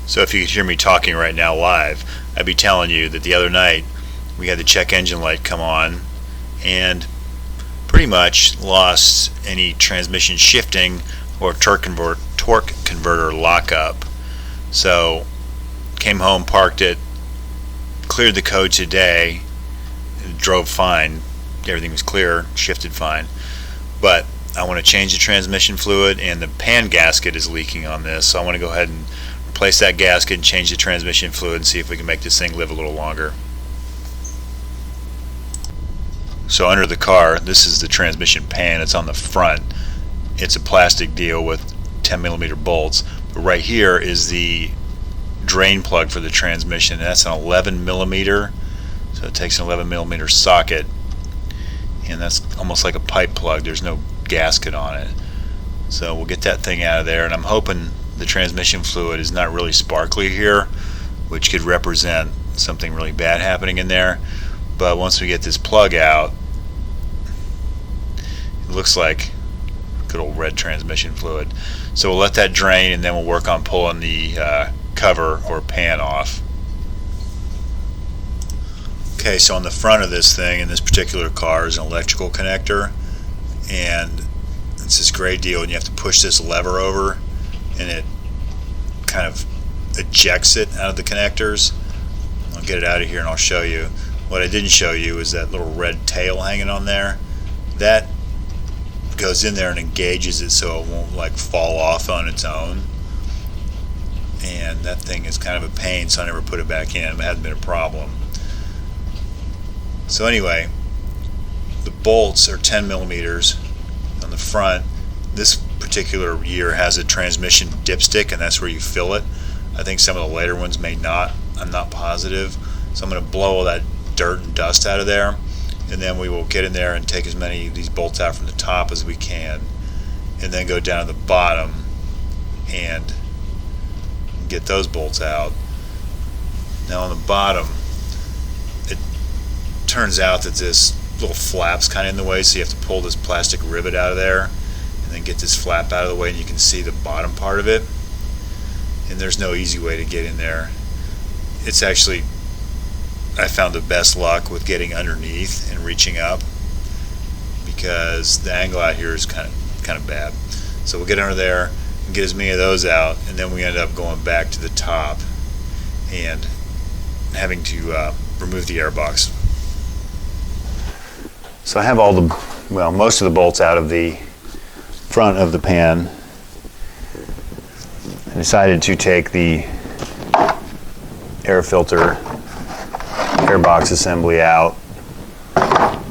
So if you could hear me talking right now live, I'd be telling you that the other night we had the check engine light come on and pretty much lost any transmission shifting or torque converter lockup. So came home, parked it, cleared the code today, it drove fine, everything was clear, shifted fine, but I want to change the transmission fluid and the pan gasket is leaking on this, so I want to go ahead and replace that gasket and change the transmission fluid and see if we can make this thing live a little longer. So under the car, this is the transmission pan. It's on the front. It's a plastic deal with 10mm bolts, but right here is the drain plug for the transmission. That's an 11mm, so it takes an 11mm socket, and that's almost like a pipe plug. There's no gasket on it, so we'll get that thing out of there. And I'm hoping the transmission fluid is not really sparkly here, which could represent something really bad happening in there. But once we get this plug out, it looks like good old red transmission fluid. So we'll let that drain, and then we'll work on pulling the cover or pan off. Okay, so on the front of this thing, in this particular car, is an electrical connector, and it's this gray deal, and you have to push this lever over, and it kind of ejects it out of the connectors. I'll get it out of here and I'll show you. What I didn't show you is that little red tail hanging on there. That goes in there and engages it so it won't like fall off on its own. And that thing is kind of a pain, so I never put it back in. It hasn't been a problem. So anyway, the bolts are 10mm on the front. This particular year has a transmission dipstick, and that's where you fill it. I think some of the later ones may not. I'm not positive. So I'm going to blow all that dirt and dust out of there, and then we will get in there and take as many of these bolts out from the top as we can, and then go down to the bottom and get those bolts out. Now on the bottom, it turns out that this little flap's kind of in the way, so you have to pull this plastic rivet out of there and then get this flap out of the way, and you can see the bottom part of it. And there's no easy way to get in there. It's actually, I found the best luck with getting underneath and reaching up, because the angle out here is kind of bad. So we'll get under there and get as many of those out, and then we end up going back to the top and having to remove the airbox. So I have most of the bolts out of the front of the pan. I decided to take the air filter airbox assembly out. I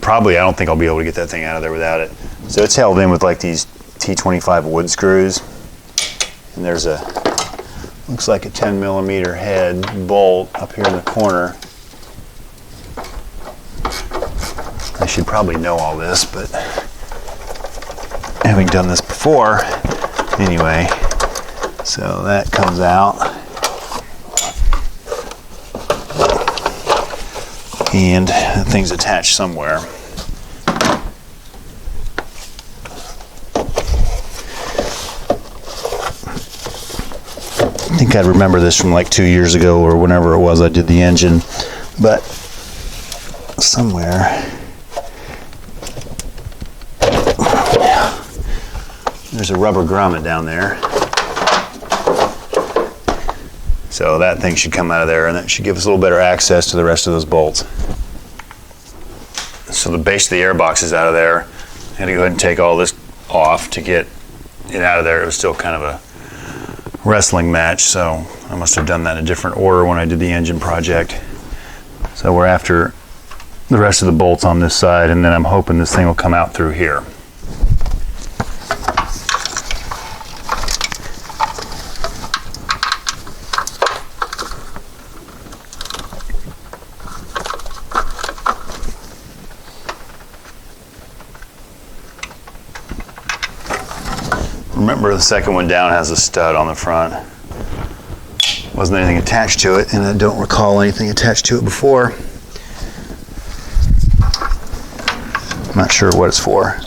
don't think I'll be able to get that thing out of there without it. So it's held in with like these T25 wood screws, and there's looks like a 10mm head bolt up here in the corner. I should probably know all this, but having done this before, anyway. So that comes out, and the thing's attached somewhere. I think I'd remember this from like 2 years ago or whenever it was I did the engine, but somewhere there's a rubber grommet down there. So that thing should come out of there, and that should give us a little better access to the rest of those bolts. So the base of the airbox is out of there. I had to go ahead and take all this off to get it out of there. It was still kind of a wrestling match, so I must have done that in a different order when I did the engine project. So we're after the rest of the bolts on this side, and then I'm hoping this thing will come out through here. Remember, the second one down has a stud on the front. Wasn't anything attached to it, and I don't recall anything attached to it before. I'm not sure what it's for.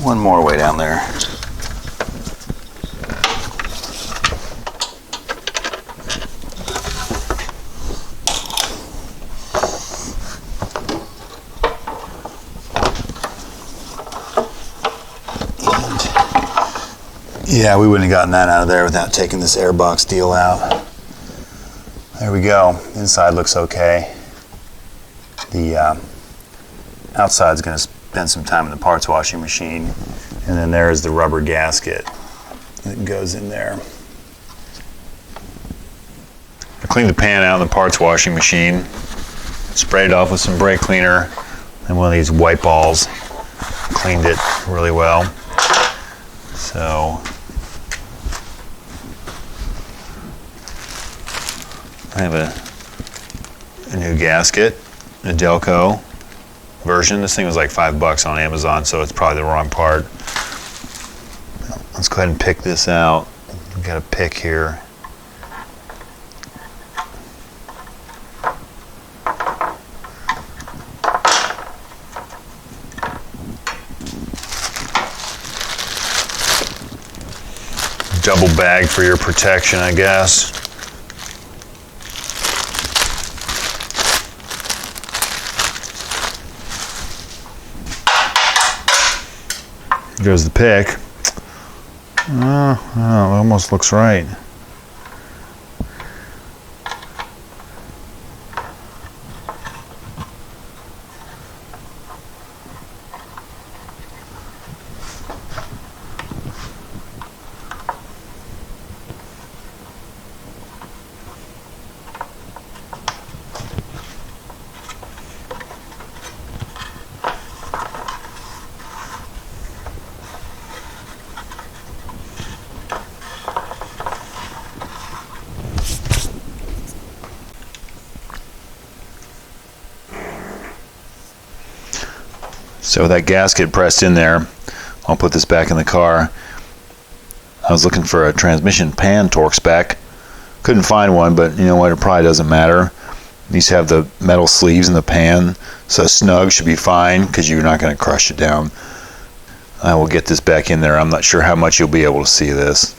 One more way down there. Yeah, we wouldn't have gotten that out of there without taking this airbox deal out. There we go. Inside looks okay. The outside's going to spend some time in the parts washing machine. And then there's the rubber gasket that goes in there. I cleaned the pan out in the parts washing machine. Sprayed it off with some brake cleaner and one of these white balls. Cleaned it really well. So I have a new gasket, a Delco version. This thing was like $5 on Amazon, so it's probably the wrong part. Let's go ahead and pick this out. We've got a pick here. Double bag for your protection, I guess. Goes the pick. Oh, it almost looks right. So with that gasket pressed in there, I'll put this back in the car. I was looking for a transmission pan torque spec. Couldn't find one, but you know what, it probably doesn't matter. These have the metal sleeves in the pan, so snug should be fine because you're not going to crush it down. I will get this back in there. I'm not sure how much you'll be able to see this.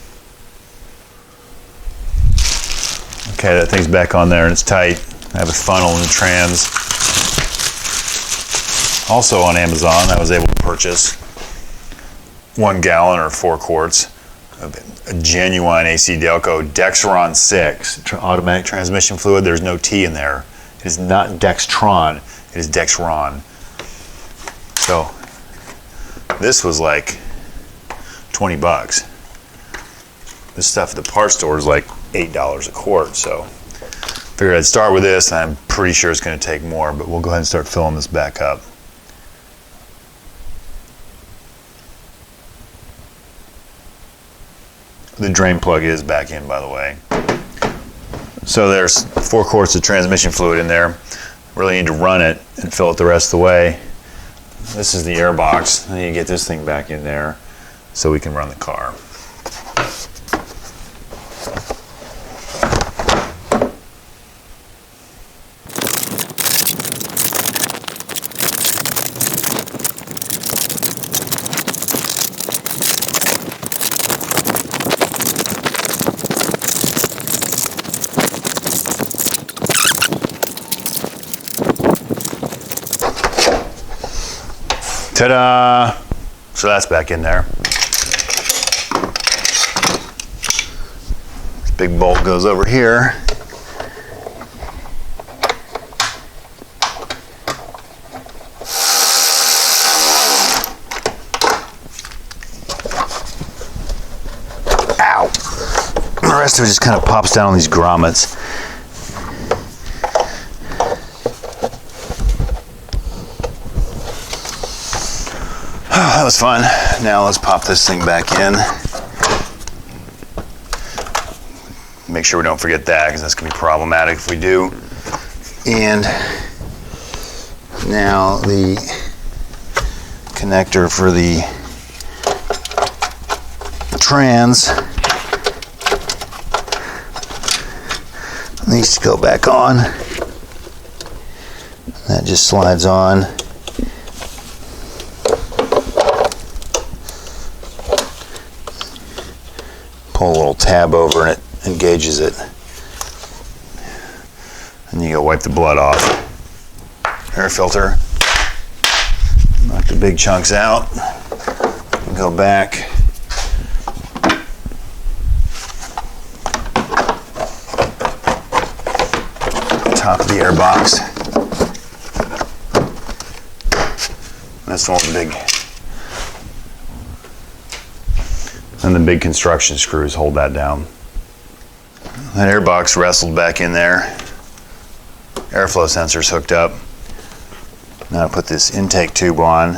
Okay, that thing's back on there and it's tight. I have a funnel in the trans. Also on Amazon, I was able to purchase 1 gallon or 4 quarts of a genuine AC Delco Dexron 6 automatic transmission fluid. There's no T in there. It is not Dextron, it is Dexron. So this was like 20 bucks. This stuff at the parts store is like $8 a quart. So figured I'd start with this, and I'm pretty sure it's going to take more, but we'll go ahead and start filling this back up. The drain plug is back in, by the way. So there's 4 quarts of transmission fluid in there. Really need to run it and fill it the rest of the way. This is the air box. I need to get this thing back in there so we can run the car. Ta-da! So that's back in there. This big bolt goes over here. Ow! The rest of it just kind of pops down on these grommets. That was fun. Now let's pop this thing back in. Make sure we don't forget that, because that's going to be problematic if we do. And now the connector for the trans needs to go back on. That just slides on. pull a little tab over and it engages it. And you go wipe the blood off. Air filter. Knock the big chunks out. Go back. Top of the air box. That's one of the big. And the big construction screws hold that down. That air box wrestled back in there. Airflow sensor's hooked up. Now I put this intake tube on.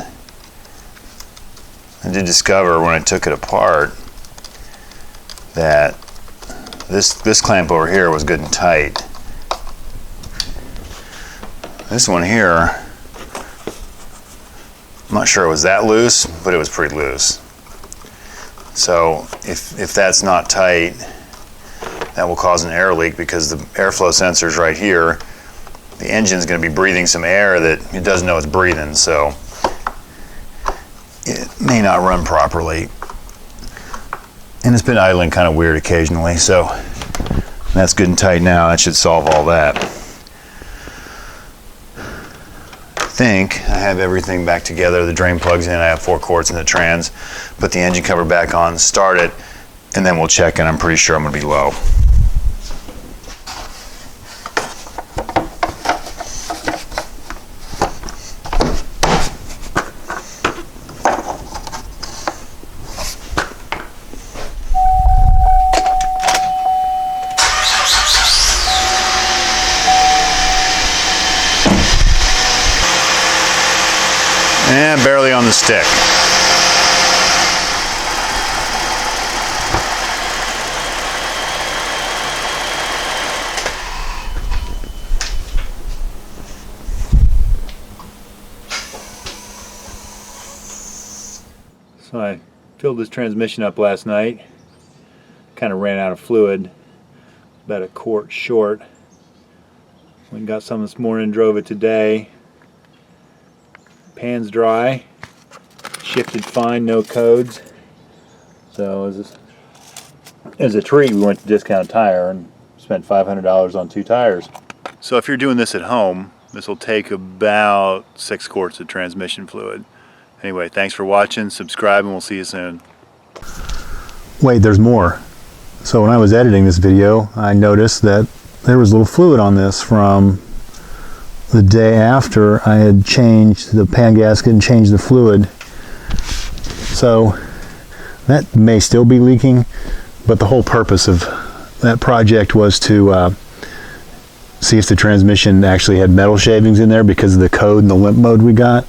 I did discover when I took it apart that this clamp over here was good and tight. This one here, I'm not sure it was that loose, but it was pretty loose. So if that's not tight, that will cause an air leak because the airflow sensor is right here. The engine's going to be breathing some air that it doesn't know it's breathing, so it may not run properly. And it's been idling kind of weird occasionally, so that's good and tight now. That should solve all that. I think I have everything back together. The drain plugs in, I have 4 quarts in the trans. Put the engine cover back on, start it, and then we'll check, and I'm pretty sure I'm going to be low. And barely on the stick. So I filled this transmission up last night. Kind of ran out of fluid. About a quart short. Went and got some this morning, drove it today. Pan's dry, shifted fine, no codes. So as a treat, we went to Discount Tire and spent $500 on 2 tires. So if you're doing this at home, this will take about 6 quarts of transmission fluid. Anyway, thanks for watching, subscribe, and we'll see you soon. Wait, there's more. So when I was editing this video, I noticed that there was a little fluid on this from the day after I had changed the pan gasket and changed the fluid. So that may still be leaking, but the whole purpose of that project was to see if the transmission actually had metal shavings in there because of the code and the limp mode we got.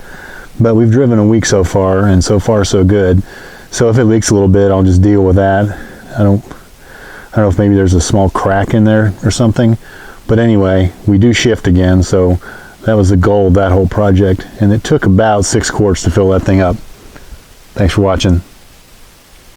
But we've driven a week so far, and so far so good. So if it leaks a little bit, I'll just deal with that. I don't know if maybe there's a small crack in there or something. But anyway, we do shift again, so that was the goal of that whole project. And it took about 6 quarts to fill that thing up. Thanks for watching.